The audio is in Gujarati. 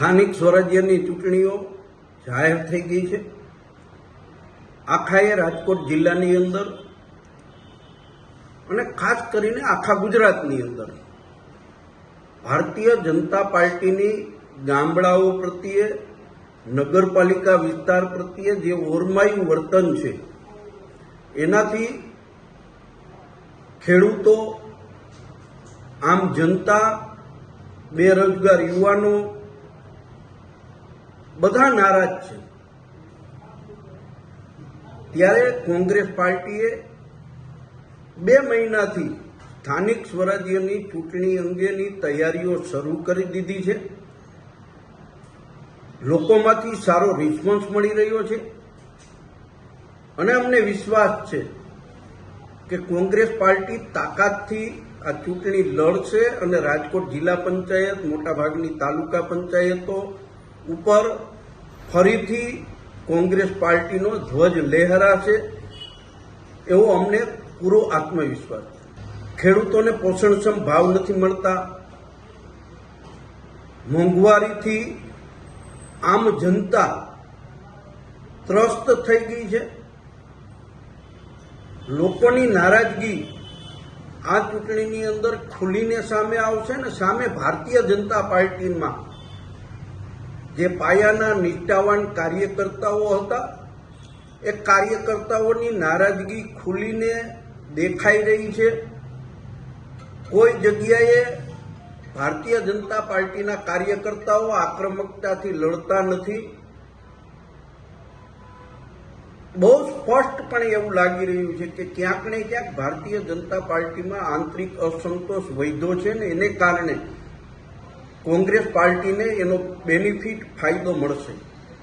સ્થાનિક સ્વરાજ્યની ચૂંટણીઓ જાહેર થઈ ગઈ છે। આખાએ રાજકોટ જિલ્લાની અંદર અને ખાસ કરીને આખા ગુજરાતની અંદર ભારતીય જનતા પાર્ટીની ગામડાઓ પ્રત્યે, નગરપાલિકા વિસ્તાર પ્રત્યે જે ઓરમાયું વર્તન છે એનાથી ખેડૂતો, આમ જનતા, બેરોજગાર યુવાનો બધા નારાજ છે। ત્યારે કોંગ્રેસ પાર્ટીએ 2 મહિનાથી સ્થાનિક સ્વરાજ્યની ચૂંટણી અંગેની તૈયારીઓ શરૂ કરી દીધી છે। લોકોમાંથી સારો રિસ્પોન્સ મળી રહ્યો છે અને અમને વિશ્વાસ છે કે કોંગ્રેસ પાર્ટી તાકાતથી આ ચૂંટણી લડશે અને રાજકોટ જિલ્લા પંચાયત, મોટાભાગની તાલુકા પંચાયતો ઉપર ફરીથી કોંગ્રેસ પાર્ટીનો ધ્વજ લહેરાશે એવો અમને પૂરો આત્મવિશ્વાસ છે। ખેડૂતોને પોષણક્ષમ ભાવ નથી મળતા, મોંઘવારીથી આમ જનતા ત્રસ્ત થઈ ગઈ છે। લોકોની નારાજગી આ ચૂંટણીની અંદર ખુલીને સામે આવશે ને સામે ભારતીય જનતા પાર્ટીમાં જે પાયાના નિષ્ઠાવાન કાર્યકર્તાઓ હતા એ કાર્યકર્તાઓની નારાજગી ખુલીને દેખાઈ રહી છે। કોઈ જગ્યાએ ભારતીય જનતા પાર્ટીના કાર્યકર્તાઓ આક્રમકતાથી લડતા નથી। બહુ સ્પષ્ટપણે એવું લાગી રહ્યું છે કે ક્યાંક ને ક્યાંક ભારતીય જનતા પાર્ટીમાં આંતરિક અસંતોષ વધ્યો છે ને એને કારણે કોંગ્રેસ પાર્ટીને એનો બેનિફિટ, ફાયદો મળશે।